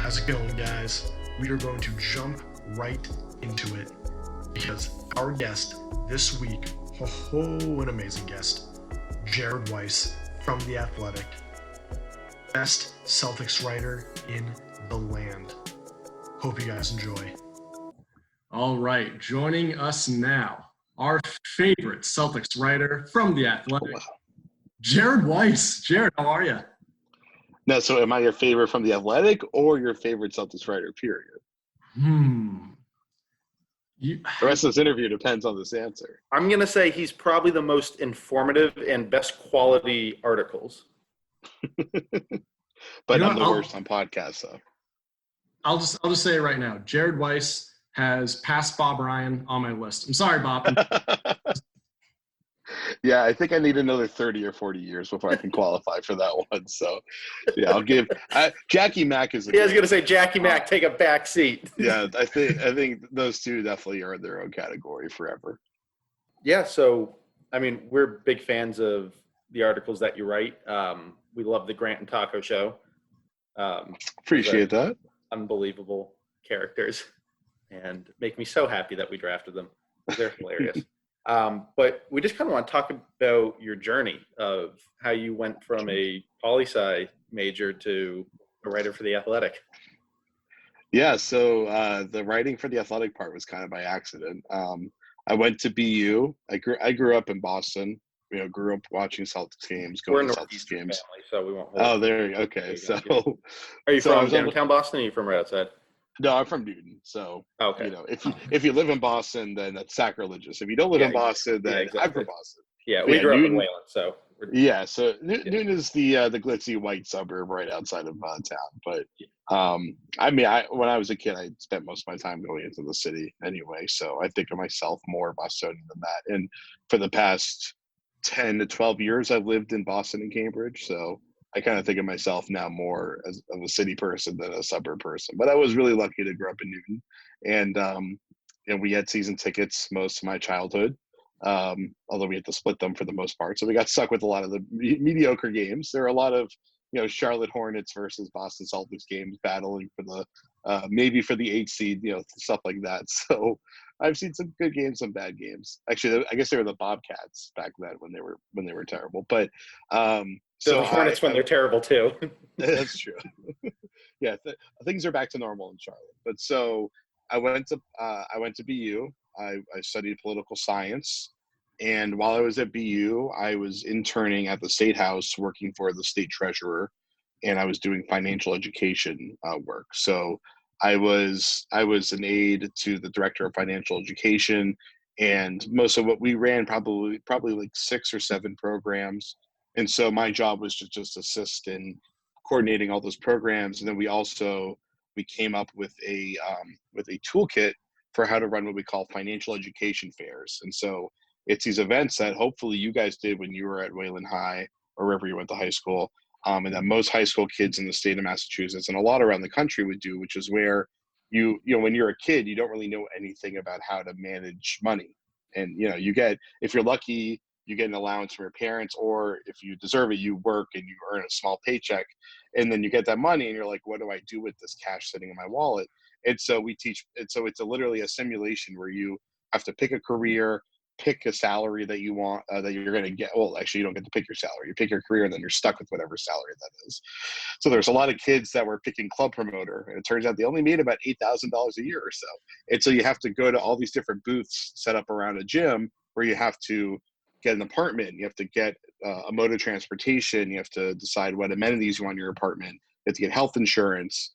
How's it going, guys? We are going to jump right into it because our guest this week, an amazing guest, Jared Weiss from The Athletic, best Celtics writer in the land. Hope you guys enjoy. All right, joining us now, our favorite Celtics writer from The Athletic, Jared Weiss. Jared, how are you? No, so am I your favorite from The Athletic or your favorite Celtics writer, period? The rest of this interview depends on this answer. I'm going to say he's probably the most informative and best quality articles. But I'm the worst on podcasts, though. I'll just say it right now. Jared Weiss has passed Bob Ryan on my list. I'm sorry, Bob. Yeah, I think I need another 30 or 40 years before I can qualify for that one. So, yeah, I'll give Jackie Mack is. I was going to say Jackie Mack, take a back seat. Yeah, I think those two definitely are in their own category forever. Yeah, so I mean, we're big fans of the articles that you write. We love the Grant and Taco show. Appreciate that. Unbelievable characters, and make me so happy that we drafted them. They're hilarious. But we just kind of want to talk about your journey of how you went from a poli-sci major to a writer for The Athletic. Yeah, so the writing for The Athletic part was kind of by accident. I went to BU. I grew up in Boston. You know, grew up watching Celtics games, going to Celtics games. Family, so we won't. Oh, there you go. Okay, so are you from downtown Boston? Or are you from right outside? No, I'm from Newton. So, okay. You know, if you live in Boston, then that's sacrilegious. If you don't live in Boston, then exactly. I'm from Boston. Yeah, we grew up in Wayland, so. So Newton is the glitzy white suburb right outside of town. But I mean, when I was a kid, I spent most of my time going into the city anyway. So I think of myself more Bostonian than that. And for the past 10 to 12 years, I've lived in Boston and Cambridge. So I kind of think of myself now more as of a city person than a suburb person. But I was really lucky to grow up in Newton, and we had season tickets most of my childhood. Although we had to split them for the most part, so we got stuck with a lot of the mediocre games. There are a lot of Charlotte Hornets versus Boston Celtics games battling for the maybe for the 8th seed, stuff like that. So I've seen some good games, some bad games. Actually, I guess they were the Bobcats back then when they were terrible. But so the Hornets when they're terrible too. That's true. Yeah, things are back to normal in Charlotte. But so I went to BU. I studied political science, and while I was at BU, I was interning at the State House working for the state treasurer, and I was doing financial education work. So I was an aide to the director of financial education, and most of what we ran probably like 6 or 7 programs. And so my job was to just assist in coordinating all those programs. And then we came up with a toolkit for how to run what we call financial education fairs. And so it's these events that hopefully you guys did when you were at Wayland High or wherever you went to high school, and that most high school kids in the state of Massachusetts and a lot around the country would do, which is where when you're a kid, you don't really know anything about how to manage money. And, if you're lucky, you get an allowance from your parents, or if you deserve it, you work and you earn a small paycheck, and then you get that money and you're like, what do I do with this cash sitting in my wallet? And so we teach, and so it's literally a simulation where you have to pick a career, pick a salary that you want, that you're going to get. Well, actually, you don't get to pick your salary. You pick your career, and then you're stuck with whatever salary that is. So there's a lot of kids that were picking club promoter, and it turns out they only made about $8,000 a year or so. And so you have to go to all these different booths set up around a gym where you have to get an apartment. You have to get a mode of transportation. You have to decide what amenities you want in your apartment. You have to get health insurance,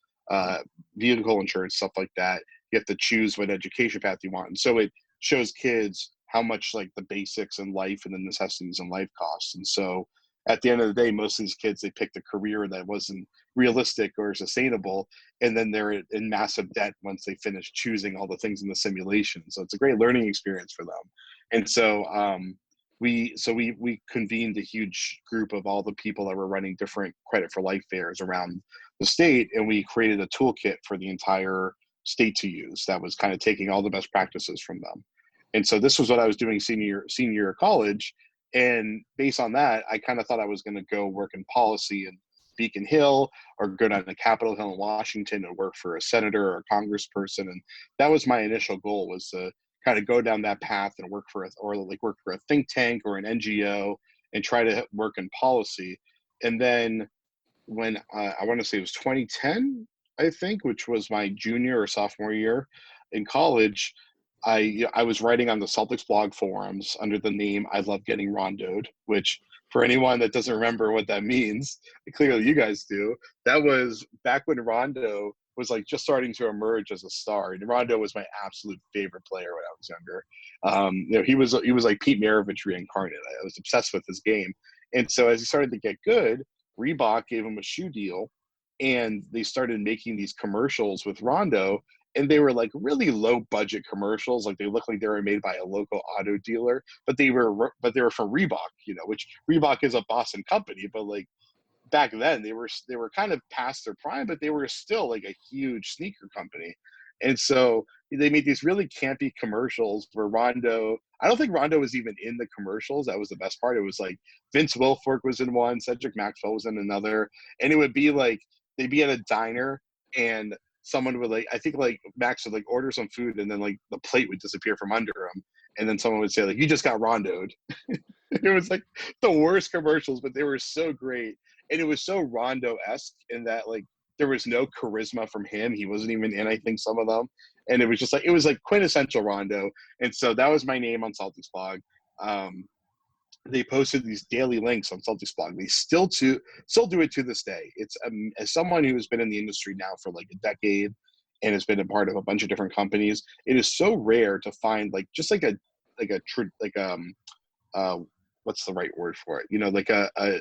vehicle insurance, stuff like that. You have to choose what education path you want. And so it shows kids how much like the basics in life and the necessities in life costs. And so at the end of the day, most of these kids, they picked a career that wasn't realistic or sustainable. And then they're in massive debt once they finish choosing all the things in the simulation. So it's a great learning experience for them. And so we convened a huge group of all the people that were running different credit for life fairs around the state. And we created a toolkit for the entire state to use that was kind of taking all the best practices from them. And so this was what I was doing senior year of college. And based on that, I kind of thought I was going to go work in policy and Beacon Hill or go down to Capitol Hill in Washington and work for a senator or a congressperson. And that was my initial goal, was to kind of go down that path and work for a think tank or an NGO and try to work in policy. And then when I want to say it was 2010, I think, which was my junior or sophomore year in college, I was writing on the Celtics blog forums under the name "I Love Getting Rondoed," which, for anyone that doesn't remember what that means, clearly you guys do. That was back when Rondo was like just starting to emerge as a star, and Rondo was my absolute favorite player when I was younger. He was like Pete Maravich reincarnate. I was obsessed with his game, and so as he started to get good, Reebok gave him a shoe deal, and they started making these commercials with Rondo, and they were like really low budget commercials. Like they looked like they were made by a local auto dealer, but they were from Reebok, which Reebok is a Boston company, but like back then they were kind of past their prime, but they were still like a huge sneaker company. And so they made these really campy commercials where Rondo, I don't think Rondo was even in the commercials. That was the best part. It was like Vince Wilfork was in one, Cedric Maxwell was in another, and it would be like they'd be at a diner and someone would I think Max would order some food, and then the plate would disappear from under him, and then someone would say you just got rondoed. It was like the worst commercials, but they were so great, and it was so Rondo-esque in that there was no charisma from him. He wasn't even in, I think, some of them, and it was just it was quintessential Rondo. And so that was my name on Celtics blog. They posted these daily links on Celtics blog. They still do it to this day. It's as someone who has been in the industry now for a decade and has been a part of a bunch of different companies, it is so rare to find what's the right word for it?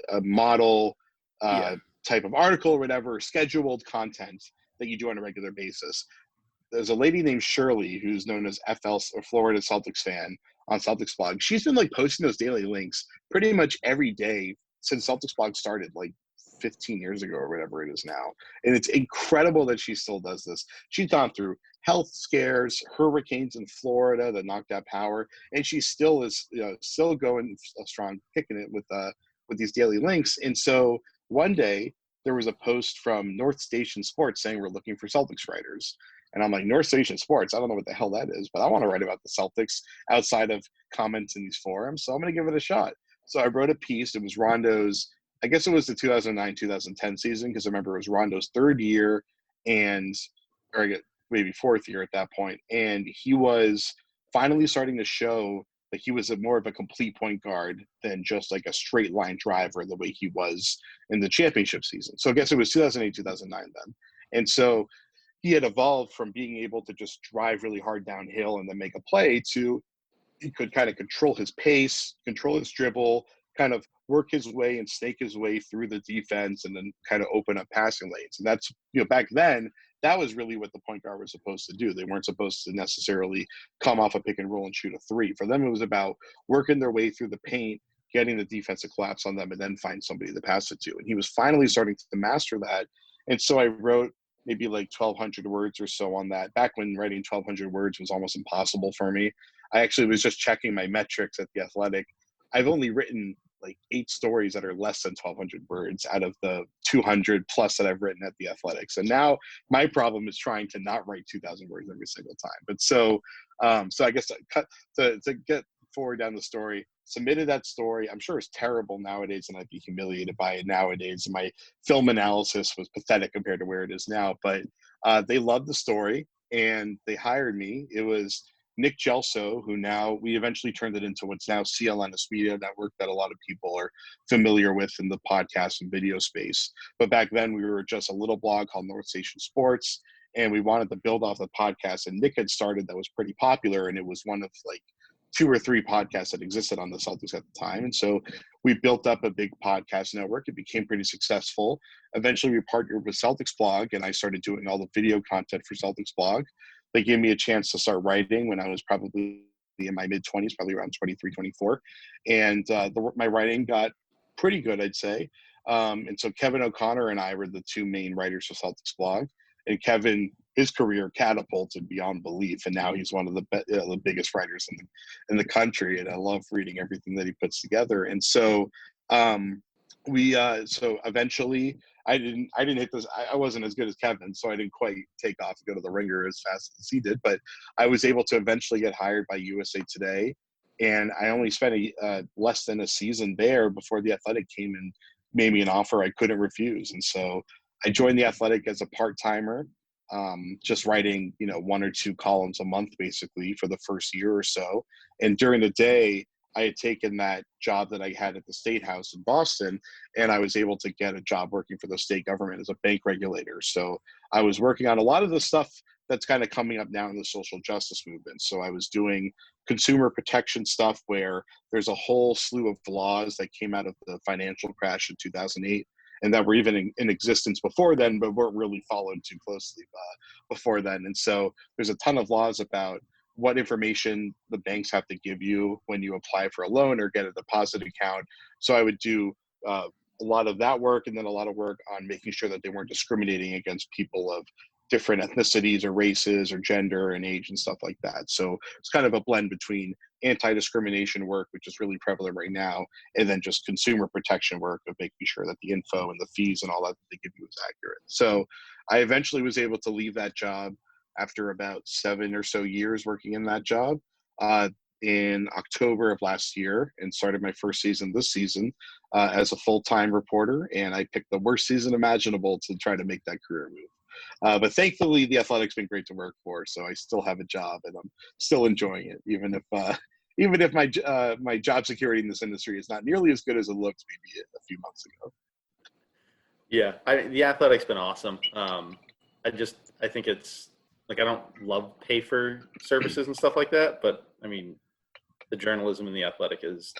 A model type of article or whatever, scheduled content that you do on a regular basis. There's a lady named Shirley who's known as FL or Florida Celtics fan on Celtics blog. She's been posting those daily links pretty much every day since Celtics blog started 15 years ago or whatever it is now. And it's incredible that she still does this. She's gone through health scares, hurricanes in Florida that knocked out power, and she still is still going strong, kicking it with these daily links. And so one day there was a post from North Station Sports saying we're looking for Celtics writers. And I'm like, North Station Sports, I don't know what the hell that is, but I want to write about the Celtics outside of comments in these forums, so I'm going to give it a shot. So I wrote a piece. It was Rondo's, I guess it was the 2009-2010 season, because I remember it was Rondo's third year or maybe fourth year at that point. And he was finally starting to show that he was more of a complete point guard than just a straight line driver the way he was in the championship season. So I guess it was 2008-2009 then. And so he had evolved from being able to just drive really hard downhill and then make a play to he could kind of control his pace, control his dribble, kind of work his way and snake his way through the defense and then kind of open up passing lanes. And that's, back then, that was really what the point guard was supposed to do. They weren't supposed to necessarily come off a pick and roll and shoot a three. For them, it was about working their way through the paint, getting the defense to collapse on them, and then find somebody to pass it to. And he was finally starting to master that. And so I wrote maybe 1,200 words or so on that. Back when writing 1,200 words was almost impossible for me. I actually was just checking my metrics at The Athletic. I've only written 8 stories that are less than 1,200 words out of the 200 plus that I've written at The Athletic. So now my problem is trying to not write 2,000 words every single time. But so I guess to get forward down the story, submitted that story. I'm sure it's terrible nowadays, and I'd be humiliated by it nowadays. My film analysis was pathetic compared to where it is now, but they loved the story and they hired me. It was Nick Gelso, who now we eventually turned it into what's now CLNS Media Network, that a lot of people are familiar with in the podcast and video space. But back then we were just a little blog called North Station Sports, and we wanted to build off the podcast. And Nick had started that was pretty popular, and it was one of 2 or 3 podcasts that existed on the Celtics at the time. And so we built up a big podcast network. It became pretty successful. Eventually we partnered with Celtics blog, and I started doing all the video content for Celtics blog. They gave me a chance to start writing when I was probably in my mid-20s, probably around 23, 24. And my writing got pretty good, I'd say. And so Kevin O'Connor and I were the 2 main writers for Celtics blog. And Kevin, his career catapulted beyond belief, and now he's one of the biggest writers in the country. And I love reading everything that he puts together. And so So eventually I didn't hit this. I wasn't as good as Kevin, so I didn't quite take off and go to the ringer as fast as he did, but I was able to eventually get hired by USA Today, and I only spent less than a season there before the Athletic came and made me an offer I couldn't refuse. And so I joined the Athletic as a part-timer, just writing, 1 or 2 columns a month basically for the first year or so. And during the day I had taken that job that I had at the State House in Boston, and I was able to get a job working for the state government as a bank regulator. So I was working on a lot of the stuff that's kind of coming up now in the social justice movement. So I was doing consumer protection stuff where there's a whole slew of laws that came out of the financial crash in 2008 and that were even in existence before then, but weren't really followed too closely before then. And so there's a ton of laws about what information the banks have to give you when you apply for a loan or get a deposit account. So I would do a lot of that work, and then a lot of work on making sure that they weren't discriminating against people of different ethnicities or races or gender and age and stuff like that. So it's kind of a blend between anti-discrimination work, which is really prevalent right now, and then just consumer protection work of making sure that the info and the fees and all that they give you is accurate. So I eventually was able to leave that job after about 7 or so years working in that job in October of last year, and started my first season this season as a full-time reporter. And I picked the worst season imaginable to try to make that career move. But thankfully, the Athletic's been great to work for, so I still have a job and I'm still enjoying it, even if my job security in this industry is not nearly as good as it looked maybe a few months ago. Yeah, the Athletic's been awesome. I think it's like, I don't love pay for services and stuff like that, but I mean, the journalism in the Athletic is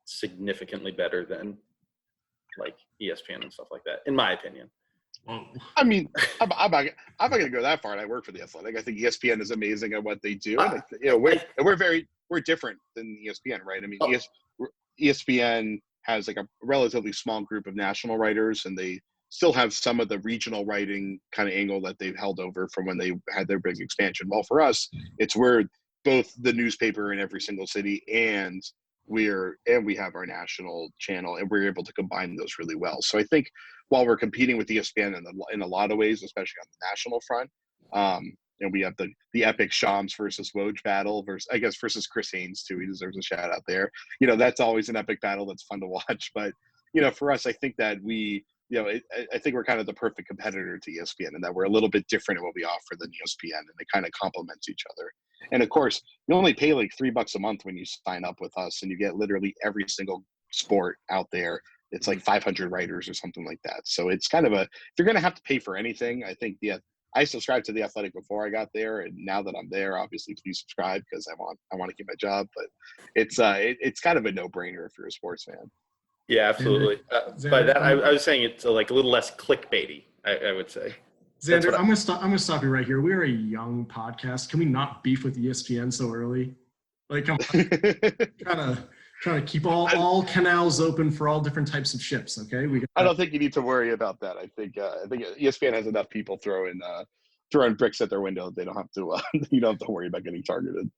significantly better than like ESPN and stuff like that, in my opinion. I mean, I'm not going to go that far. And I work for the Athletic. I think ESPN is amazing at what they do. We're different than ESPN, right? I mean, ESPN has like a relatively small group of national writers, and they still have some of the regional writing kind of angle that they've held over from when they had their big expansion. Well, for us, we're both the newspaper in every single city, and we have our national channel, and we're able to combine those really well. So I think while we're competing with ESPN in a lot of ways, especially on the national front, and we have the epic Shams versus Woj battle versus Chris Haynes too. He deserves a shout out there. That's always an epic battle that's fun to watch. But for us, I think that I think we're kind of the perfect competitor to ESPN, and that we're a little bit different in what we offer than ESPN, and they kind of complement each other. And of course, you only pay like $3 a month when you sign up with us, and you get literally every single sport out there. It's like 500 writers or something like that. So it's kind of if you're going to have to pay for anything, I think I subscribed to the Athletic before I got there, and now that I'm there, obviously please subscribe because I want to keep my job. But it's kind of a no-brainer if you're a sports fan. Yeah, absolutely. By that, I was saying it's like a little less clickbaity, I would say. Xander, I'm gonna stop you right here. We're a young podcast. Can we not beef with ESPN so early? Like, I'm trying to keep all canals open for all different types of ships. Okay, I don't think you need to worry about that. I think ESPN has enough people throwing bricks at their window. They don't have to. You don't have to worry about getting targeted.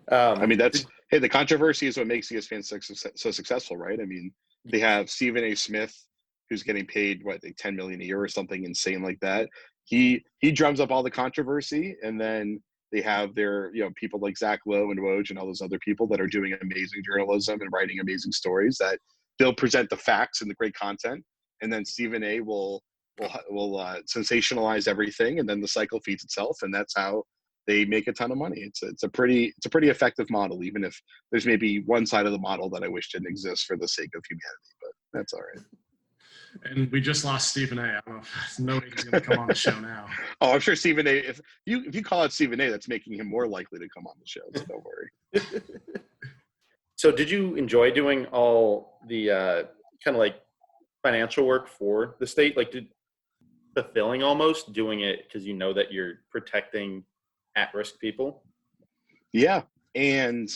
I mean, the controversy is what makes ESPN so successful, right? I mean, they have Stephen A. Smith, who's getting paid like $10 million a year or something insane like that. He drums up all the controversy, and then they have their people like Zach Lowe and Woj and all those other people that are doing amazing journalism and writing amazing stories that they'll present the facts and the great content, and then Stephen A. will sensationalize everything, and then the cycle feeds itself, and that's how they make a ton of money. It's a pretty effective model, even if there's maybe one side of the model that I wish didn't exist for the sake of humanity, but that's all right. And we just lost Stephen A. I don't know if he's going to come on the show now. Oh, I'm sure Stephen A. If you call it Stephen A., that's making him more likely to come on the show. So don't worry. So, did you enjoy doing all the kind of like financial work for the state? Like, fulfilling almost doing it because that you're protecting at-risk people? Yeah, and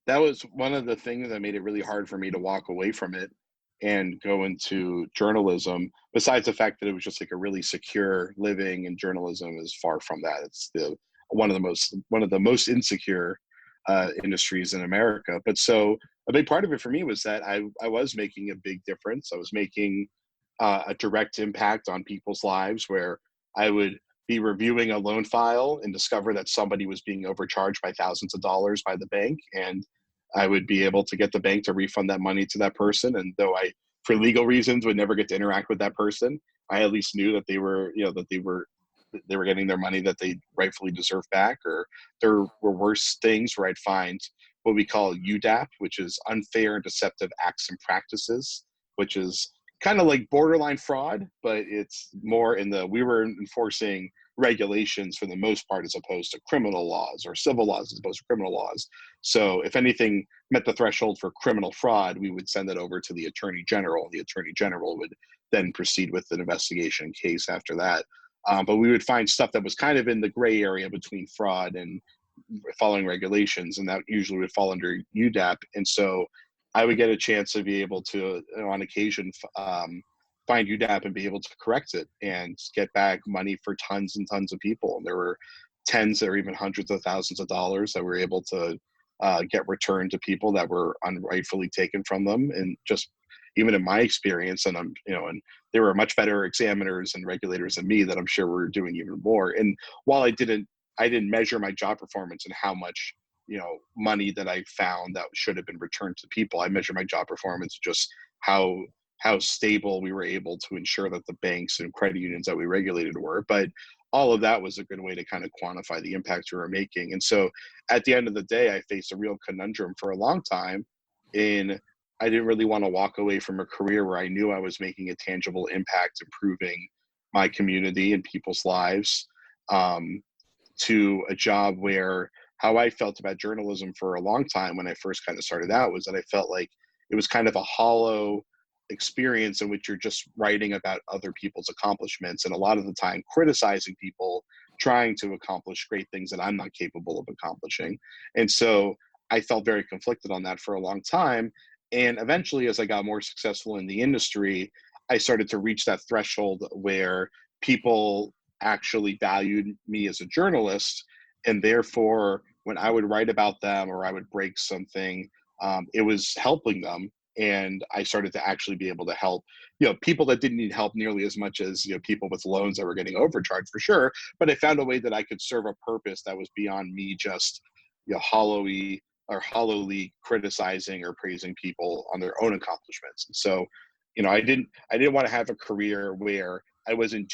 that was one of the things that made it really hard for me to walk away from it and go into journalism, besides the fact that it was just like a really secure living, and journalism is far from that. It's one of the most insecure industries in America. But so a big part of it for me was that I was making a big difference. I was making a direct impact on people's lives, where I would be reviewing a loan file and discover that somebody was being overcharged by thousands of dollars by the bank. And I would be able to get the bank to refund that money to that person. And though I, for legal reasons, would never get to interact with that person, I at least knew that they were, that they were getting their money that they rightfully deserve back. Or there were worse things where I'd find what we call UDAP, which is unfair and deceptive acts and practices, which is kind of like borderline fraud, but it's more we were enforcing regulations for the most part, as opposed to criminal laws, or civil laws as opposed to criminal laws. So if anything met the threshold for criminal fraud, we would send it over to the Attorney General. The Attorney General would then proceed with an investigation case after that. But we would find stuff that was kind of in the gray area between fraud and following regulations, and that usually would fall under UDAP. And so I would get a chance to be able to, on occasion, find UDAP and be able to correct it and get back money for tons and tons of people. And there were tens or even hundreds of thousands of dollars that were able to get returned to people that were unrightfully taken from them. And just even in my experience, and and there were much better examiners and regulators than me that I'm sure were doing even more. And while I didn't measure my job performance and how much money that I found that should have been returned to people, I measure my job performance just how stable we were able to ensure that the banks and credit unions that we regulated were. But all of that was a good way to kind of quantify the impact we were making. And so at the end of the day, I faced a real conundrum for a long time. I didn't really want to walk away from a career where I knew I was making a tangible impact, improving my community and people's lives, to a job where how I felt about journalism for a long time when I first kind of started out was that I felt like it was kind of a hollow experience in which you're just writing about other people's accomplishments, and a lot of the time criticizing people trying to accomplish great things that I'm not capable of accomplishing. And so I felt very conflicted on that for a long time. And eventually, as I got more successful in the industry, I started to reach that threshold where people actually valued me as a journalist. And therefore, when I would write about them or I would break something, it was helping them. And I started to actually be able to help, people that didn't need help nearly as much as, people with loans that were getting overcharged, for sure. But I found a way that I could serve a purpose that was beyond me just, hollowly criticizing or praising people on their own accomplishments. And so, I didn't want to have a career where I wasn't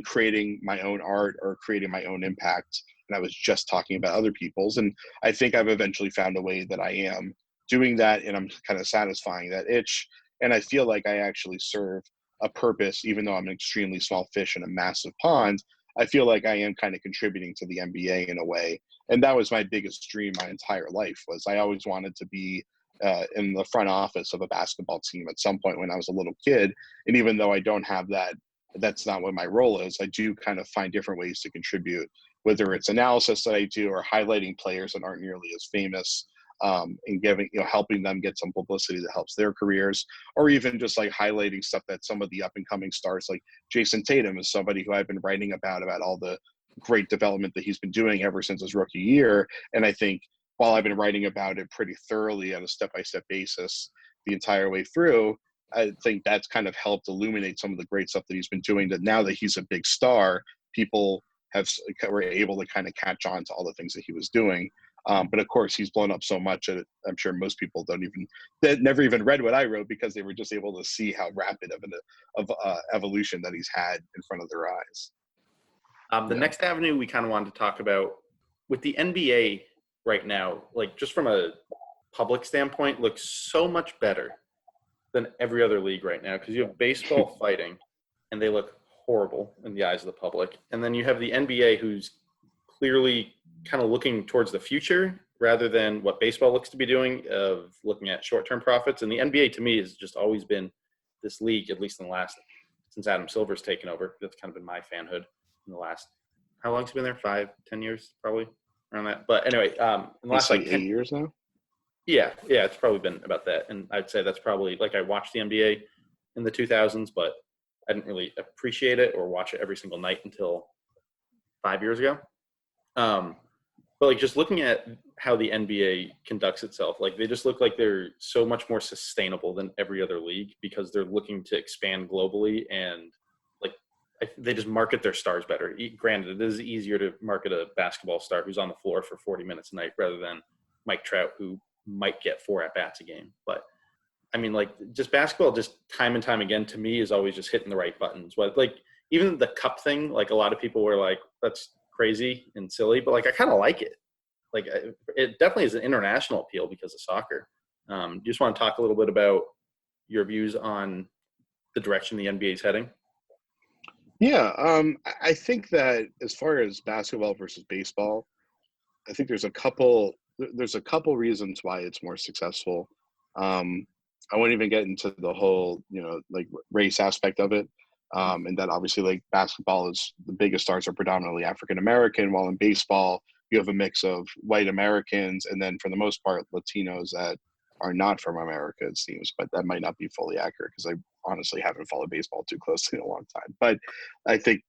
creating my own art or creating my own impact, and I was just talking about other people's. And I think I've eventually found a way that I am doing that, and I'm kind of satisfying that itch. And I feel like I actually serve a purpose, even though I'm an extremely small fish in a massive pond. I feel like I am kind of contributing to the NBA in a way. And that was my biggest dream my entire life. Was I always wanted to be in the front office of a basketball team at some point when I was a little kid. And even though I don't have that, that's not what my role is. I do kind of find different ways to contribute, whether it's analysis that I do or highlighting players that aren't nearly as famous, and giving, helping them get some publicity that helps their careers, or even just like highlighting stuff that some of the up and coming stars like Jason Tatum is somebody who I've been writing about all the great development that he's been doing ever since his rookie year. And I think while I've been writing about it pretty thoroughly on a step-by-step basis the entire way through, I think that's kind of helped illuminate some of the great stuff that he's been doing, that now that he's a big star, people were able to kind of catch on to all the things that he was doing. But of course, he's blown up so much that I'm sure most people that never even read what I wrote, because they were just able to see how rapid of evolution that he's had in front of their eyes. The next avenue we kind of wanted to talk about with the NBA right now, like just from a public standpoint, looks so much better than every other league right now, because you have baseball fighting and they look horrible in the eyes of the public. And then you have the NBA, who's clearly kind of looking towards the future rather than what baseball looks to be doing, of looking at short-term profits. And the NBA, to me, has just always been this league, at least in the last, since Adam Silver's taken over. That's kind of been my fanhood in the last, how long has he been there? 5-10 years, probably around that. But anyway, in the last like 8 years now. Yeah, it's probably been about that. And I'd say that's probably, like, I watched the NBA in the 2000s, but I didn't really appreciate it or watch it every single night until 5 years ago. But like just looking at how the NBA conducts itself, like they just look like they're so much more sustainable than every other league because they're looking to expand globally and like they just market their stars better. Granted, it is easier to market a basketball star who's on the floor for 40 minutes a night rather than Mike Trout, who might get 4 at-bats a game. But I mean, like just basketball, just time and time again, to me is always just hitting the right buttons. But like even the cup thing, like a lot of people were like, that's crazy and silly, but like I kind of like it. Like it definitely is an international appeal because of soccer. You just want to talk a little bit about your views on the direction the NBA is heading? Yeah, I think that as far as basketball versus baseball, I think there's a couple reasons why it's more successful. I won't even get into the whole, like race aspect of it. And that obviously like basketball is the biggest stars are predominantly African American, while in baseball you have a mix of white Americans and then for the most part Latinos that are not from America, it seems, but that might not be fully accurate because I honestly haven't followed baseball too closely in a long time. But I think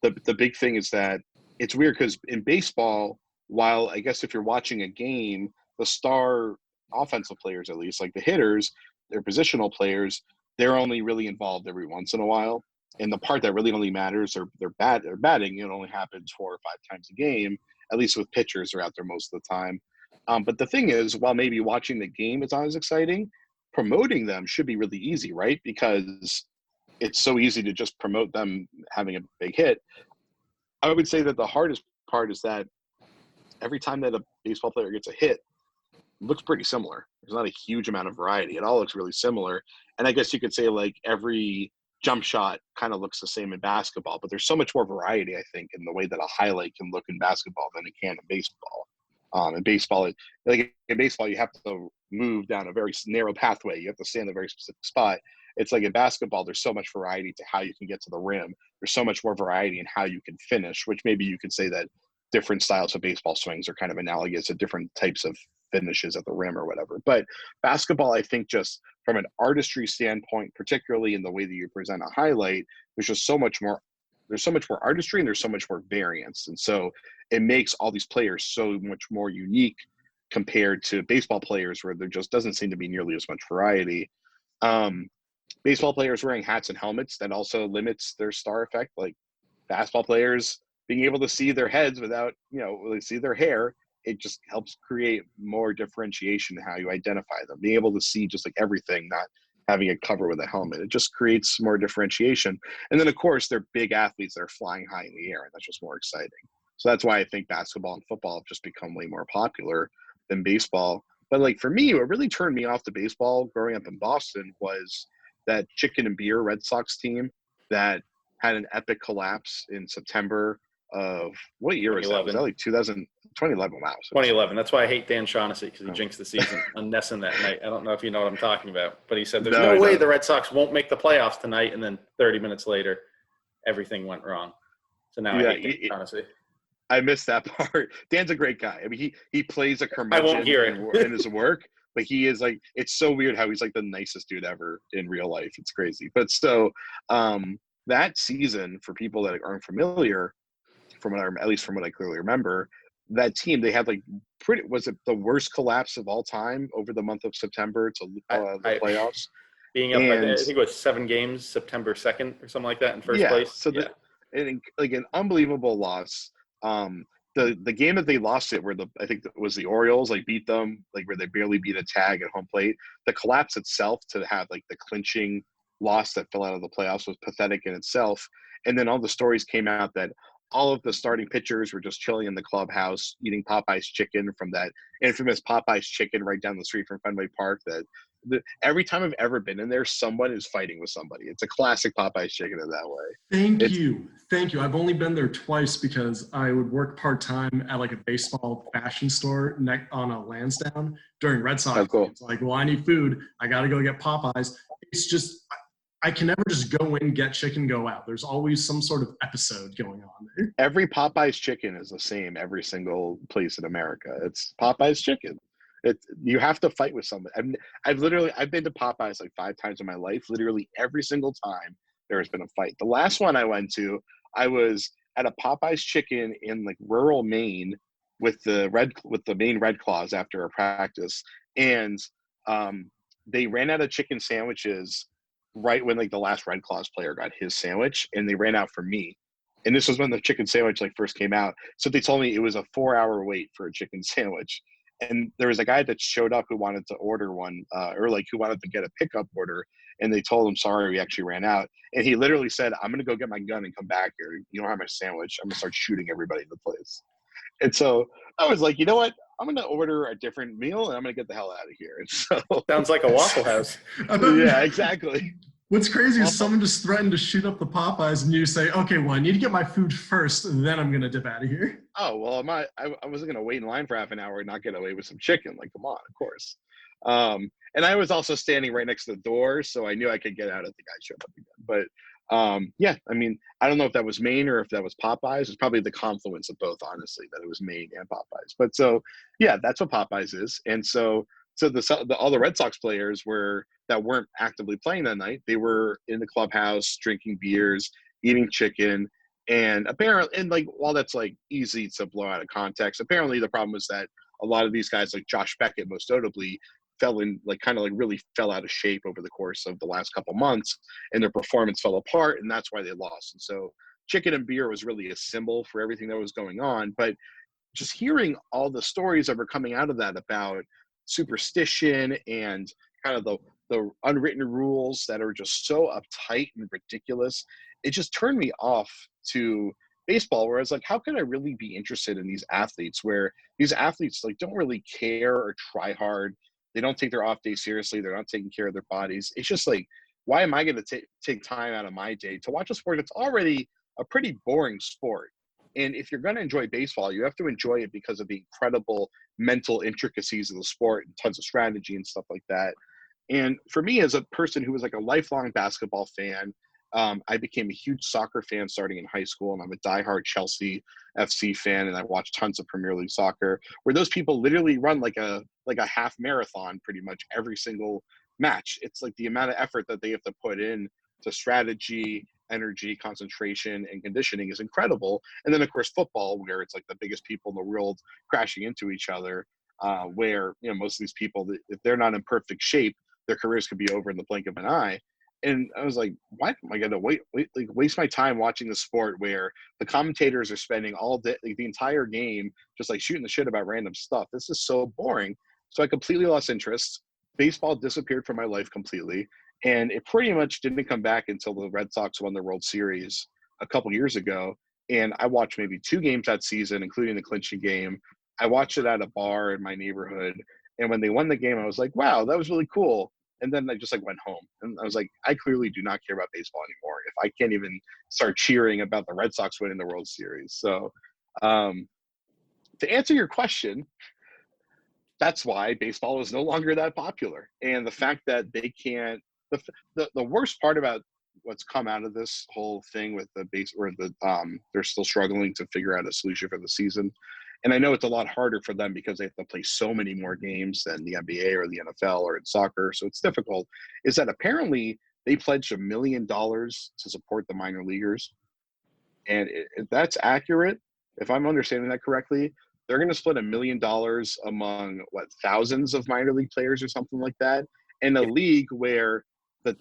the big thing is that it's weird because in baseball, while I guess if you're watching a game, the star offensive players, at least like the hitters, they're positional players, they're only really involved every once in a while. And the part that really only matters, they're batting, it only happens 4 or 5 times a game, at least with pitchers are out there most of the time. But the thing is, while maybe watching the game is not as exciting, promoting them should be really easy, right? Because it's so easy to just promote them having a big hit. I would say that the hardest part is that every time that a baseball player gets a hit, it looks pretty similar. There's not a huge amount of variety. It all looks really similar. And I guess you could say like every jump shot kind of looks the same in basketball, but there's so much more variety, I think, in the way that a highlight can look in basketball than it can in baseball. In baseball, you have to move down a very narrow pathway. You have to stay in a very specific spot. It's like in basketball, there's so much variety to how you can get to the rim. There's so much more variety in how you can finish, which maybe you could say that different styles of baseball swings are kind of analogous to different types of finishes at the rim or whatever. But basketball, I think just from an artistry standpoint, particularly in the way that you present a highlight, there's so much more artistry and there's so much more variance. And so it makes all these players so much more unique compared to baseball players where there just doesn't seem to be nearly as much variety. Baseball players wearing hats and helmets, that also limits their star effect. Like basketball players being able to see their heads without, they see their hair, it just helps create more differentiation in how you identify them. Being able to see just like everything, not having it covered with a helmet, it just creates more differentiation. And then of course they're big athletes that are flying high in the air, and that's just more exciting. So that's why I think basketball and football have just become way more popular than baseball. But like for me, what really turned me off to baseball growing up in Boston was that chicken and beer Red Sox team that had an epic collapse in September of what year was that? Was that like 2011? Wow. So 2011. That's why I hate Dan Shaughnessy, because he jinxed the season on Nesson that night. I don't know if you know what I'm talking about, but he said there's no way the Red Sox won't make the playoffs tonight, and then 30 minutes later, everything went wrong. So now I hate Dan Shaughnessy. I missed that part. Dan's a great guy. I mean, he plays a curmudgeon I won't hear it. in his work, but he is like, it's so weird how he's like the nicest dude ever in real life. It's crazy. But so that season, for people that aren't familiar, at least from what I clearly remember, that team, they had like was it the worst collapse of all time over the month of September to the playoffs? Being up, I think it was 7 games, September 2nd or something like that in first place. So like an unbelievable loss. The game that they lost it, I think it was the Orioles, like beat them, like where they barely beat a tag at home plate. The collapse itself to have like the clinching loss that fell out of the playoffs was pathetic in itself. And then all the stories came out that all of the starting pitchers were just chilling in the clubhouse, eating Popeyes chicken from that infamous Popeyes chicken right down the street from Fenway Park. Every time I've ever been in there, someone is fighting with somebody. It's a classic Popeyes chicken in that way. Thank you. I've only been there twice because I would work part-time at like a baseball fashion store on a Lansdowne during Red Sox. Oh, cool. It's like, well, I need food. I got to go get Popeyes. It's just, I can never just go in, get chicken, go out. There's always some sort of episode going on there. Every Popeyes chicken is the same every single place in America. It's Popeyes chicken. You have to fight with somebody. I've been to Popeyes like 5 times in my life. Literally every single time there has been a fight. The last one I went to, I was at a Popeyes chicken in like rural Maine, with the main Red Claws after a practice, and they ran out of chicken sandwiches right when like the last Red Claws player got his sandwich, and they ran out for me. And this was when the chicken sandwich like first came out. So they told me it was a 4-hour wait for a chicken sandwich. And there was a guy that showed up who wanted to order one, or like who wanted to get a pickup order. And they told him, sorry, we actually ran out. And he literally said, I'm going to go get my gun and come back here. You don't have my sandwich. I'm going to start shooting everybody in the place. And so I was like, you know what? I'm going to order a different meal and I'm going to get the hell out of here. And so Sounds like a Waffle House. yeah, exactly. What's crazy is someone just threatened to shoot up the Popeyes, and you say, okay, well, I need to get my food first, and then I'm going to dip out of here. Oh, well, I wasn't going to wait in line for half an hour and not get away with some chicken. Like, come on, of course. And I was also standing right next to the door, so I knew I could get out if the guy showed up again. But yeah, I mean, I don't know if that was Maine or if that was Popeyes. It's probably the confluence of both, honestly, that it was Maine and Popeyes. But so, yeah, that's what Popeyes is. And so all the Red Sox players that weren't actively playing that night, they were in the clubhouse drinking beers, eating chicken, and apparently, and like while that's like easy to blow out of context, apparently the problem was that a lot of these guys, like Josh Beckett, most notably, really fell out of shape over the course of the last couple months, and their performance fell apart, and that's why they lost. And so, chicken and beer was really a symbol for everything that was going on. But just hearing all the stories that were coming out of that about superstition and kind of the unwritten rules that are just so uptight and ridiculous, it just turned me off to baseball, where I was like, how can I really be interested in these athletes, where these athletes like don't really care or try hard, they don't take their off day seriously, they're not taking care of their bodies. It's just like, why am I going to take time out of my day to watch a sport that's already a pretty boring sport? And if you're going to enjoy baseball, you have to enjoy it because of the incredible mental intricacies of the sport and tons of strategy and stuff like that. And for me, as a person who was like a lifelong basketball fan, I became a huge soccer fan starting in high school, and I'm a diehard Chelsea FC fan, and I watched tons of Premier League soccer, where those people literally run like a half marathon pretty much every single match. It's like the amount of effort that they have to put in to strategy, energy, concentration, and conditioning is incredible. And then, of course, football, where it's like the biggest people in the world crashing into each other, where most of these people, if they're not in perfect shape, their careers could be over in the blink of an eye. And I was like, why am I going to waste my time watching the sport where the commentators are spending all day, like the entire game, just like shooting the shit about random stuff? This is so boring. So I completely lost interest. Baseball disappeared from my life completely. And it pretty much didn't come back until the Red Sox won the World Series a couple years ago. And I watched maybe 2 games that season, including the clinching game. I watched it at a bar in my neighborhood. And when they won the game, I was like, wow, that was really cool. And then I just like went home, and I was like, I clearly do not care about baseball anymore if I can't even start cheering about the Red Sox winning the World Series. So to answer your question, that's why baseball is no longer that popular. And the fact that they can't, the worst part about what's come out of this whole thing with the base, or they're still struggling to figure out a solution for the season. And I know it's a lot harder for them because they have to play so many more games than the NBA or the NFL or in soccer. So it's difficult. Is that apparently they pledged $1 million to support the minor leaguers. And if that's accurate, if I'm understanding that correctly, they're going to split $1 million among thousands of minor league players or something like that, in a league where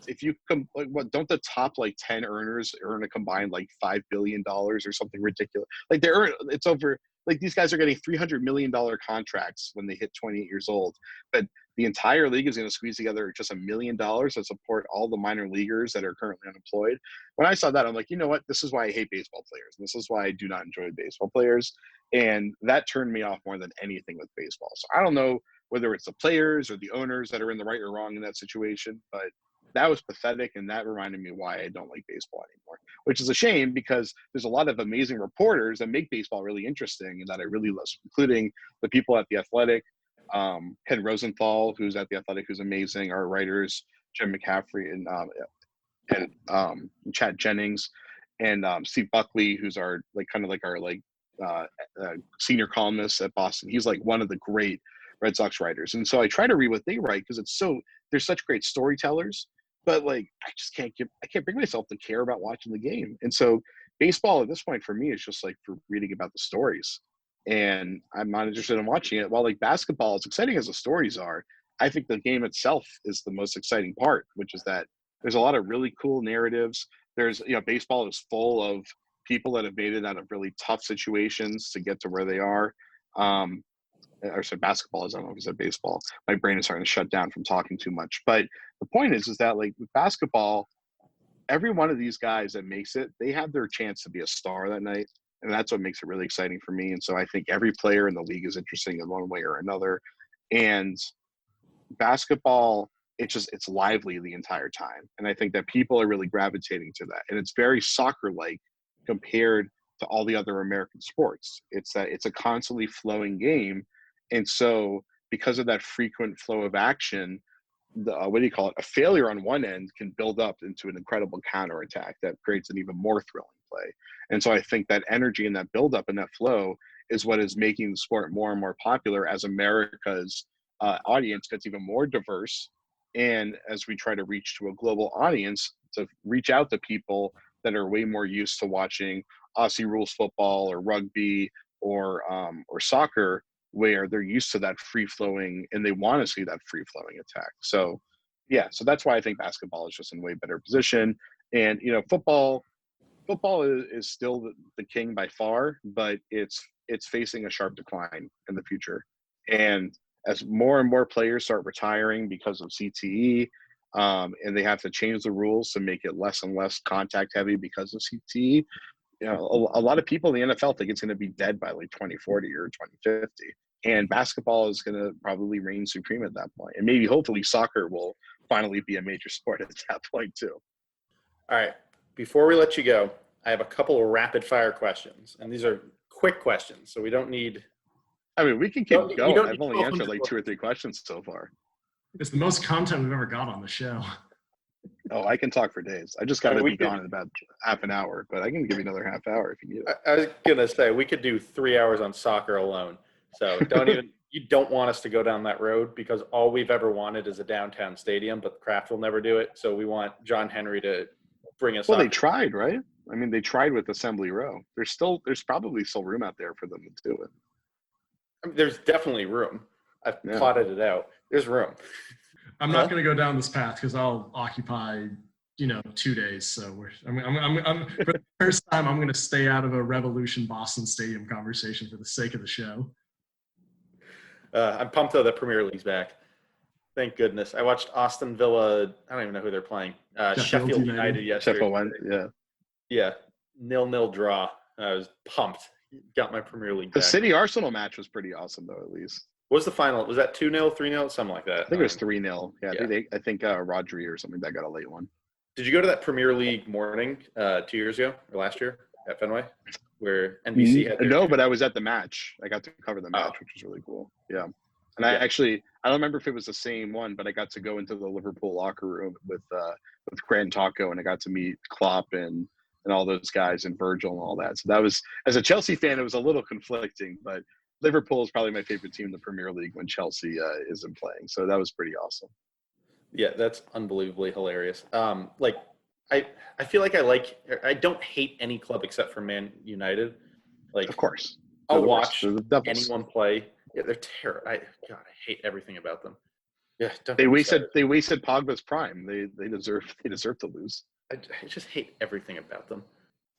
if you don't the top 10 earners earn a combined $5 billion or something ridiculous? It's over. These guys are getting $300 million contracts when they hit 28 years old, but the entire league is going to squeeze together just $1 million to support all the minor leaguers that are currently unemployed. When I saw that, I'm like, you know what? This is why I hate baseball players. This is why I do not enjoy baseball players. And that turned me off more than anything with baseball. So I don't know whether it's the players or the owners that are in the right or wrong in that situation, but that was pathetic, and that reminded me why I don't like baseball anymore, which is a shame because there's a lot of amazing reporters that make baseball really interesting and that I really love, including the people at The Athletic, Ken Rosenthal, who's at The Athletic, who's amazing, our writers, Jim McCaffrey and Chad Jennings, and Steve Buckley, who's our senior columnist at Boston. He's one of the great Red Sox writers. And so I try to read what they write because they're such great storytellers. But I just can't bring myself to care about watching the game. And so baseball at this point for me is just for reading about the stories. and I'm not interested in watching it. While like basketball, as exciting as the stories are, I think the game itself is the most exciting part, which is that there's a lot of really cool narratives. There's, baseball is full of people that have made it out of really tough situations to get to where they are. Or so basketball is, I don't know if I said baseball. My brain is starting to shut down from talking too much. But the point is that like with basketball, every one of these guys that makes it, they have their chance to be a star that night. And that's what makes it really exciting for me. And so I think every player in the league is interesting in one way or another. And basketball, it's lively the entire time. And I think that people are really gravitating to that. And it's very soccer-like compared to all the other American sports. It's that it's a constantly flowing game. And so because of that frequent flow of action, a failure on one end can build up into an incredible counterattack that creates an even more thrilling play. And so I think that energy and that buildup and that flow is what is making the sport more and more popular as America's audience gets even more diverse. And as we try to reach to a global audience, to reach out to people that are way more used to watching Aussie rules football or rugby or soccer, where they're used to that free flowing and they want to see that free flowing attack. So that's why I think basketball is just in way better position. And football is still the king by far, but it's facing a sharp decline in the future. And as more and more players start retiring because of CTE, and they have to change the rules to make it less and less contact heavy because of CTE, a lot of people in the NFL think it's going to be dead by like 2040 or 2050. And basketball is going to probably reign supreme at that point. And maybe, hopefully, soccer will finally be a major sport at that point, too. All right. Before we let you go, I have a couple of rapid-fire questions. And these are quick questions, so we don't need – I mean, we can keep going. I've only answered like 2 or 3 questions so far. It's the most content we've ever got on the show. Oh, I can talk for days. I just got to be gone in about half an hour, but I can give you another half hour if you need it. I was going to say, we could do 3 hours on soccer alone. So you don't want us to go down that road, because all we've ever wanted is a downtown stadium, but Kraft will never do it. So we want John Henry to bring us. Well, they tried, right? I mean, they tried with Assembly Row. There's probably still room out there for them to do it. I mean, there's definitely room. I've plotted it out. There's room. I'm not going to go down this path because I'll occupy, 2 days. So I'm for the first time, I'm going to stay out of a Revolution Boston Stadium conversation for the sake of the show. I'm pumped though that Premier League's back. Thank goodness. I watched Aston Villa. I don't even know who they're playing. Sheffield United yesterday. Sheffield won, yeah. Yeah, 0-0 draw. I was pumped. Got my Premier League back. The City Arsenal match was pretty awesome though, at least. What was the final? Was that 2-0, 3-0, something like that? I think it was 3-0. Yeah, I think Rodri or something that got a late one. Did you go to that Premier League morning 2 years ago or last year at Fenway, where NBC had? No, but I was at the match. I got to cover the match, which was really cool. Yeah, and I don't remember if it was the same one, but I got to go into the Liverpool locker room with Grant Taco, and I got to meet Klopp and all those guys and Virgil and all that. So that was, as a Chelsea fan, it was a little conflicting, but Liverpool is probably my favorite team in the Premier League when Chelsea isn't playing. So that was pretty awesome. Yeah, that's unbelievably hilarious. I feel like I don't hate any club except for Man United. Like, of course, I'll watch anyone play. Yeah, they're terrible. I hate everything about them. Yeah, they wasted Pogba's prime. They deserve to lose. I just hate everything about them.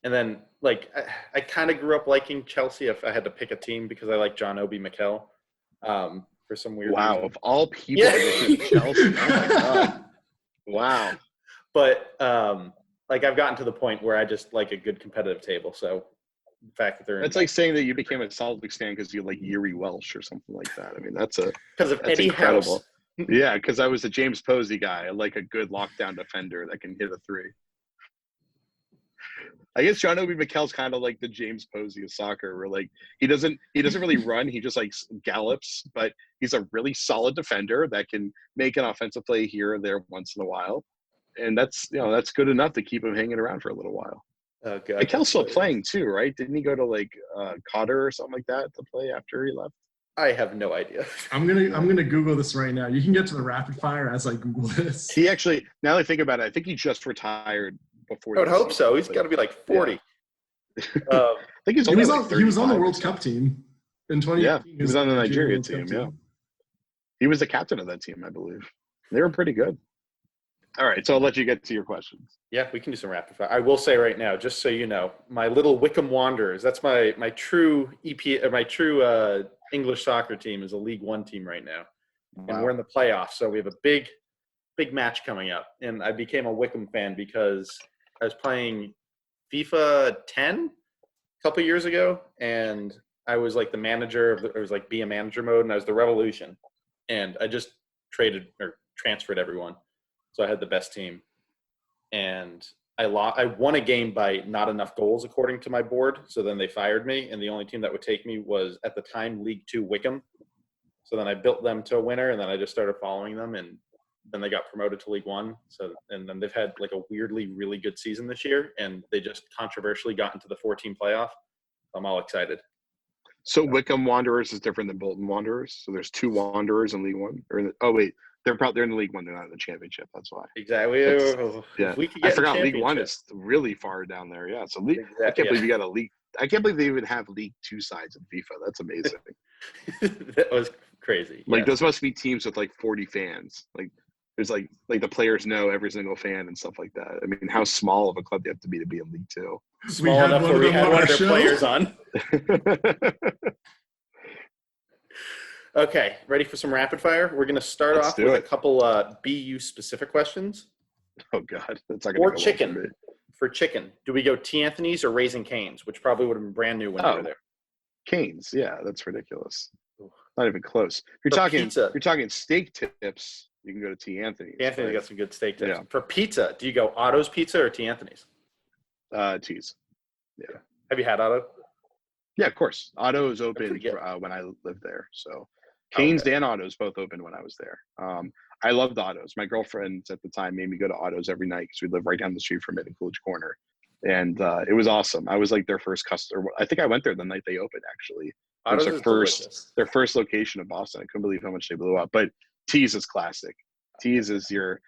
And then, I kind of grew up liking Chelsea if I had to pick a team, because I like John Obi Mikel for some weird reason. Of all people, Chelsea. Oh my God. Wow. But, I've gotten to the point where I just like a good competitive table. So the fact that they're it's like saying that you became a Celtics fan because you like Yuri Welsh or something like that. I mean, that's Eddie incredible. House. Yeah, because I was a James Posey guy. I like a good lockdown defender that can hit a three. I guess John Obi Mikel's kind of like the James Posey of soccer, where he doesn't really run, he just gallops, but he's a really solid defender that can make an offensive play here or there once in a while, and that's good enough to keep him hanging around for a little while. Oh, God. Mikel's still playing too, right? Didn't he go to Qatar or something like that to play after he left? I have no idea. I'm gonna Google this right now. You can get to the rapid fire as I Google this. He actually, now that I think about it, I think he just retired before. I would hope so. He's got to be 40. Yeah. I think he was on the World Cup team. In 2018, Yeah, he was on the Nigeria World Cup team. Yeah, he was the captain of that team, I believe. They were pretty good. All right, so I'll let you get to your questions. Yeah, we can do some rapid fire. I will say right now, just so you know, my little Wickham Wanderers, that's my true English soccer team is a League One team right now. And we're in the playoffs, so we have a big match coming up. And I became a Wickham fan because I was playing FIFA 10 a couple years ago, and I was like the manager of it was like be a manager mode, and I was the Revolution. And I just traded or transferred everyone. So I had the best team. And I won a game by not enough goals according to my board. So then they fired me, and the only team that would take me was at the time League Two Wickham. So then I built them to a winner, and then I just started following them, and then they got promoted to League One. So and then they've had like a weirdly really good season this year, and they just controversially got into the 4-team playoff. I'm all excited. So Wickham Wanderers is different than Bolton Wanderers. So there's 2 Wanderers in League One. They're in the League One. They're not in the championship. That's why. Exactly. Yeah, I forgot League One is really far down there. Yeah, so I can't believe you got a league. I can't believe they even have League Two sides in FIFA. That's amazing. That was crazy. Like those must be teams with like 40 fans. Like there's like the players know every single fan and stuff like that. I mean, how small of a club do you have to be in League Two? Small enough where we had one of their players on. Okay, ready for some rapid fire? We're going to start off with a couple BU specific questions. Oh God, that's not going to go chicken. Well for chicken, do we go T. Anthony's or Raising Cane's, which probably would have been brand new when they were there? Cane's, yeah, that's ridiculous. Not even close. If you're talking steak tips, you can go to T. Anthony's. T. Anthony's got some good steak tips. Yeah. For pizza, do you go Otto's Pizza or T. Anthony's? T's. Yeah. Have you had Otto? Yeah, of course. Otto is open when I lived there. So Cane's and Otto's both open when I was there. I loved Otto's. My girlfriend at the time made me go to Otto's every night because we lived right down the street from it in Coolidge Corner. And it was awesome. I was like their first customer. I think I went there the night they opened, actually. It was their first location in Boston. I couldn't believe how much they blew up. But T's is classic. T's is you're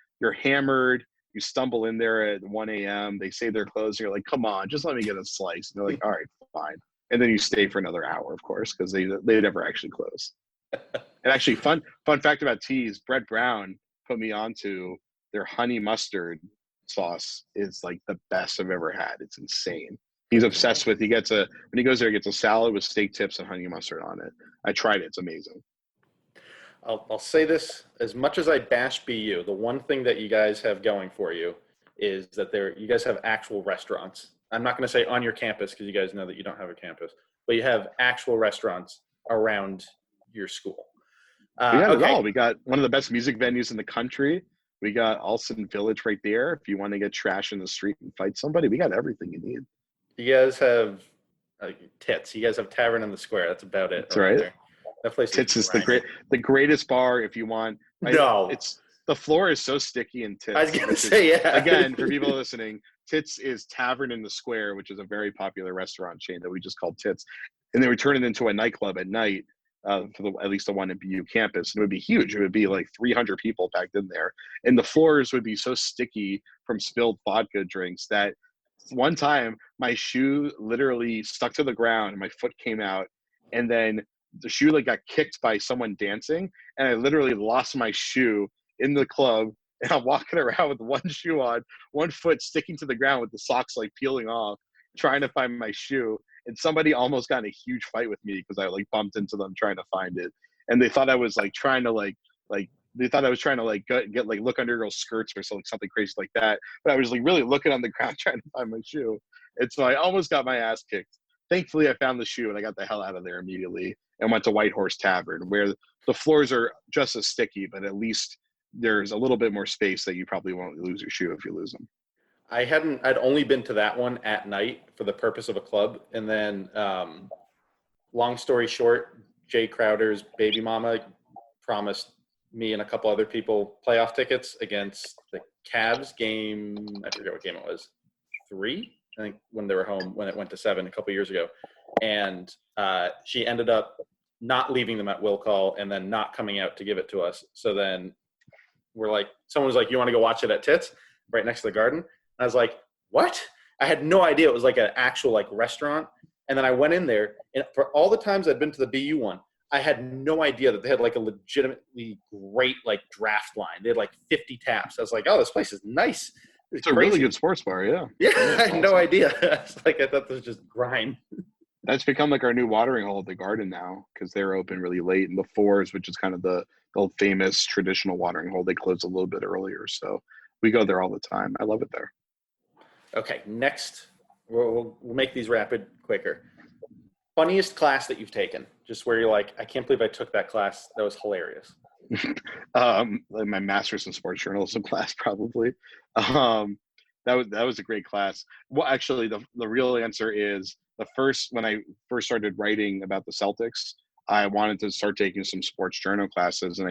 hammered. You stumble in there at 1 a.m. They say they're closed. And you're like, come on, just let me get a slice. And they're like, all right, fine. And then you stay for another hour, of course, because they never actually close. And actually, fun fact about T's, Brett Brown put me onto their honey mustard sauce is like the best I've ever had. It's insane. He's obsessed with. When he goes there, he gets a salad with steak tips and honey mustard on it. I tried it. It's amazing. I'll say this: as much as I bash BU, the one thing that you guys have going for you is that you guys have actual restaurants. I'm not going to say on your campus because you guys know that you don't have a campus, but you have actual restaurants around your school. We got it all. We got one of the best music venues in the country. We got Alston Village right there. If you want to get trash in the street and fight somebody, we got everything you need. You guys have Tits. You guys have Tavern in the Square. That's about it. That's right. There. That place Tits is the greatest bar if you want. The floor is so sticky in Tits. I was gonna say, yeah. Again, for people listening, Tits is Tavern in the Square, which is a very popular restaurant chain that we just called Tits, and they would turn it into a nightclub at night. For at least the one at BU campus. And it would be huge. It would be like 300 people packed in there. And the floors would be so sticky from spilled vodka drinks that one time my shoe literally stuck to the ground and my foot came out. And then the shoe like got kicked by someone dancing. And I literally lost my shoe in the club. And I'm walking around with one shoe on, one foot sticking to the ground with the socks like peeling off, trying to find my shoe. And somebody almost got in a huge fight with me because I like bumped into them trying to find it. And they thought I was like trying to get like look under girls' skirts or something crazy like that. But I was like really looking on the ground trying to find my shoe. And so I almost got my ass kicked. Thankfully, I found the shoe and I got the hell out of there immediately and went to White Horse Tavern, where the floors are just as sticky, but at least there's a little bit more space that you probably won't lose your shoe if you lose them. I'd only been to that one at night for the purpose of a club. And then, long story short, Jay Crowder's baby mama promised me and a couple other people playoff tickets against the Cavs game. I forget what game it was. 3, I think, when they were home, when it went to 7 a couple years ago. And she ended up not leaving them at will call and then not coming out to give it to us. So then someone was like, you want to go watch it at Tits right next to the Garden? I was like, what? I had no idea it was like an actual like restaurant. And then I went in there, and for all the times I'd been to the BU one, I had no idea that they had like a legitimately great like draft line. They had like 50 taps. I was like, oh, this place is nice. It's a really good sports bar, yeah. Yeah, Yeah, I had no awesome. idea. It's like I thought this was just grime. That's become like our new watering hole at the Garden now because they're open really late. And the Fours, which is kind of the old famous traditional watering hole, they close a little bit earlier. So we go there all the time. I love it there. Okay, next we'll make these rapid quicker. Funniest class that you've taken, just where you're like, I can't believe I took that class. That was hilarious. Like my master's in sports journalism class, probably. That was a great class. Well, actually, the real answer is when I first started writing about the Celtics, I wanted to start taking some sports journal classes, and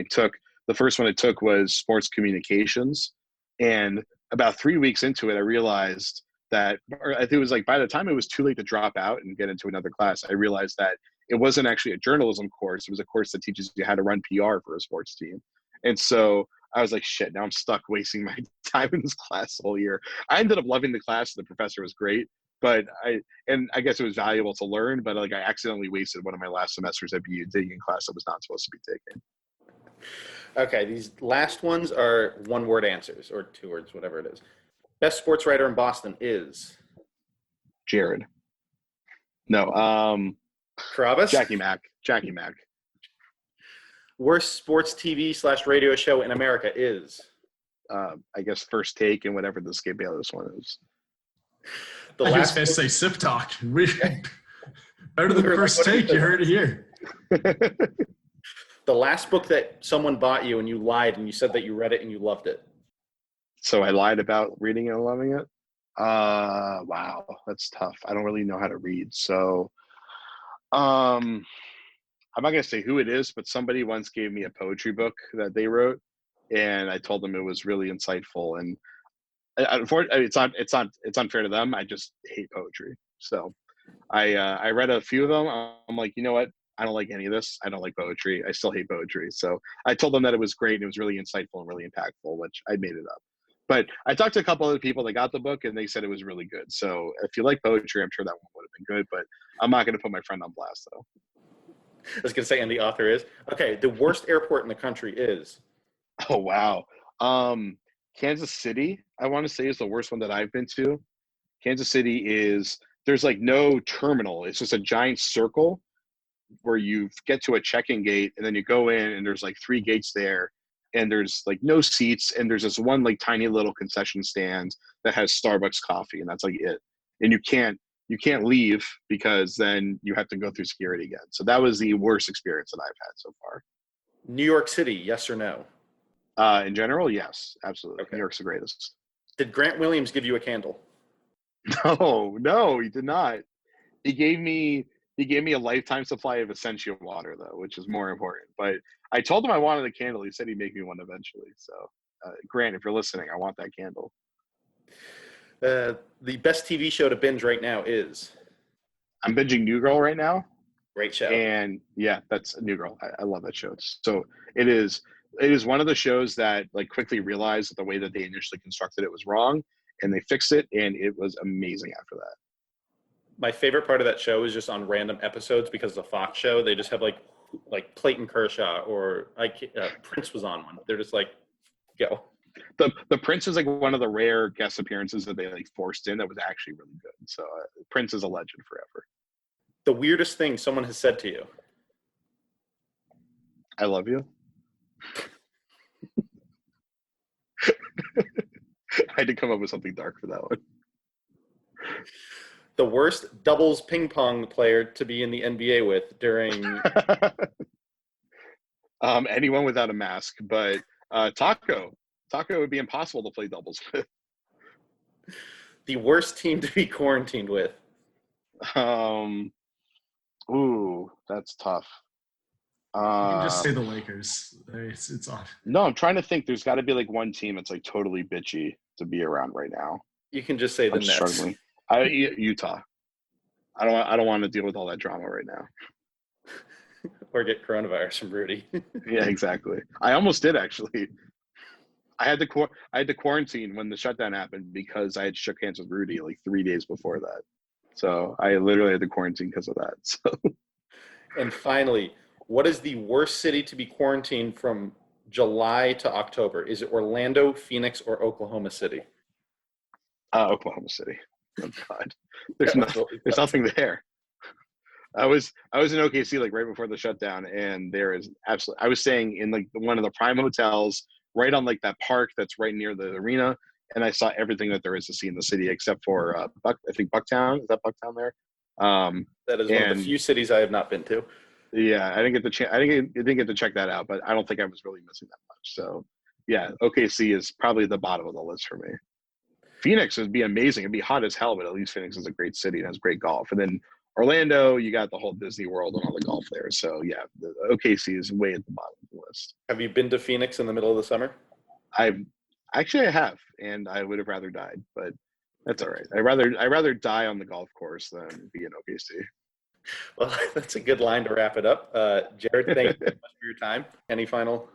the first one I took was sports communications, and about 3 weeks into it, I realized that, or I think it was like by the time it was too late to drop out and get into another class, I realized that it wasn't actually a journalism course. It was a course that teaches you how to run PR for a sports team. And so I was like, shit, now I'm stuck wasting my time in this class all year. I ended up loving the class. The professor was great, but I guess it was valuable to learn, but like I accidentally wasted one of my last semesters at BU taking a class I was not supposed to be taking. Okay, these last ones are one-word answers or 2 words, whatever it is. Best sports writer in Boston is Jared. No, Carabas. Jackie Mack. Worst sports TV/radio show in America is I guess First Take and whatever the Skip Bayless one is. the I was last. going to say Sip Talk. Better than We were First like, what is Take. You this? heard it here. The last book that someone bought you and you lied and you said that you read it and you loved it. So I lied about reading it and loving it. Wow, that's tough. I don't really know how to read. So I'm not gonna say who it is, but somebody once gave me a poetry book that they wrote, and I told them it was really insightful. And unfortunately, it's unfair to them. I just hate poetry. So I read a few of them. I'm like, you know what? I don't like any of this. I don't like poetry. I still hate poetry. So I told them that it was great and it was really insightful and really impactful, which I made it up. But I talked to a couple other people that got the book and they said it was really good. So if you like poetry, I'm sure that one would have been good, but I'm not going to put my friend on blast though. I was going to say, and the author is. Okay, the worst airport in the country is. Oh, wow. Kansas City, I want to say, is the worst one that I've been to. Kansas City there's like no terminal. It's just a giant circle where you get to a check-in gate and then you go in and there's like 3 gates there and there's like no seats and there's this one like tiny little concession stand that has Starbucks coffee and that's like it. And you can't leave because then you have to go through security again. So that was the worst experience that I've had so far. New York City, yes or no? In general, yes, absolutely. Okay. New York's the greatest. Did Grant Williams give you a candle? No, he did not. He gave me a lifetime supply of Essentia water though, which is more important. But I told him I wanted a candle. He said he'd make me one eventually. So, Grant, if you're listening, I want that candle. The best TV show to binge right now is. I'm binging New Girl right now. Great show. And yeah, that's New Girl. I love that show. So it is one of the shows that like quickly realized that the way that they initially constructed it was wrong and they fixed it and it was amazing after that. My favorite part of that show is just on random episodes because the Fox show, they just have like Clayton Kershaw or Prince was on one. They're just like, go. The Prince is like one of the rare guest appearances that they like forced in that was actually really good. So Prince is a legend forever. The weirdest thing someone has said to you. I love you. I had to come up with something dark for that one. The worst doubles ping pong player to be in the NBA with during. Anyone without a mask, but Taco would be impossible to play doubles with. The worst team to be quarantined with. Ooh, that's tough. You can just say the Lakers. It's on. No, I'm trying to think. There's got to be like one team that's like totally bitchy to be around right now. You can just say the I'm Nets. struggling. Utah. I don't want to deal with all that drama right now. Or get coronavirus from Rudy. Yeah, exactly. I almost did actually. I had to quarantine when the shutdown happened because I had shook hands with Rudy like 3 days before that. So I literally had to quarantine because of that. So And finally, what is the worst city to be quarantined from July to October? Is it Orlando, Phoenix, or Oklahoma City? Oklahoma City. Oh God, there's That was nothing. what we There's thought. nothing there. I was in OKC like right before the shutdown, and there is absolutely. I was staying in like one of the prime hotels, right on like that park that's right near the arena, and I saw everything that there is to see in the city except for I think Bucktown. Is that Bucktown there? That is one of the And few cities I have not been to. yeah, I didn't get the chance. I didn't get to check that out, but I don't think I was really missing that much. So yeah, OKC is probably the bottom of the list for me. Phoenix would be amazing. It'd be hot as hell, but at least Phoenix is a great city and has great golf. And then Orlando, you got the whole Disney World and all the golf there. So yeah, the OKC is way at the bottom of the list. Have you been to Phoenix in the middle of the summer? I have, and I would have rather died, but that's all right. I rather die on the golf course than be in OKC. Well, that's a good line to wrap it up. Jared, thank you very much for your time. Any final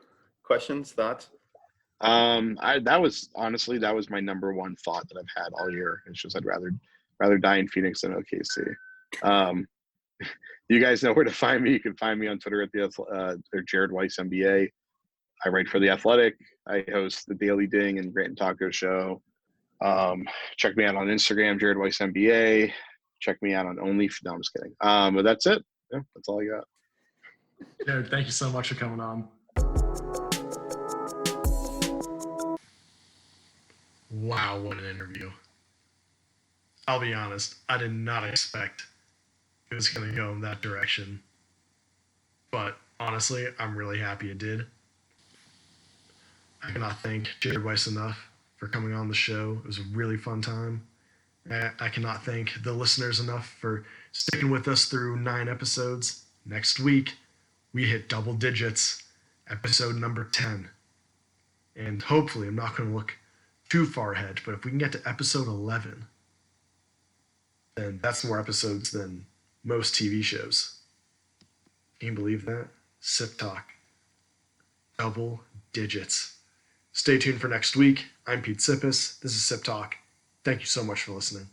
questions, thoughts? That was my number one thought that I've had all year. It's just I'd rather die in Phoenix than OKC. You guys know where to find me. You can find me on Twitter at or Jared Weiss MBA. I write for The Athletic. I host the Daily Ding and Grant and Taco Show. Check me out on Instagram, Jared Weiss MBA. Check me out on OnlyFans. No, I'm just kidding. But that's it. Yeah, that's all I got. Jared, thank you so much for coming on. Wow, what an interview. I'll be honest, I did not expect it was going to go in that direction. But honestly, I'm really happy it did. I cannot thank Jared Weiss enough for coming on the show. It was a really fun time. I cannot thank the listeners enough for sticking with us through 9 episodes. Next week, we hit double digits, episode number 10. And hopefully, I'm not going to look too far ahead, but if we can get to episode 11, then that's more episodes than most TV shows. Can you believe that? Sip Talk. Double digits. Stay tuned for next week. I'm Pete Sippis. This is Sip Talk. Thank you so much for listening.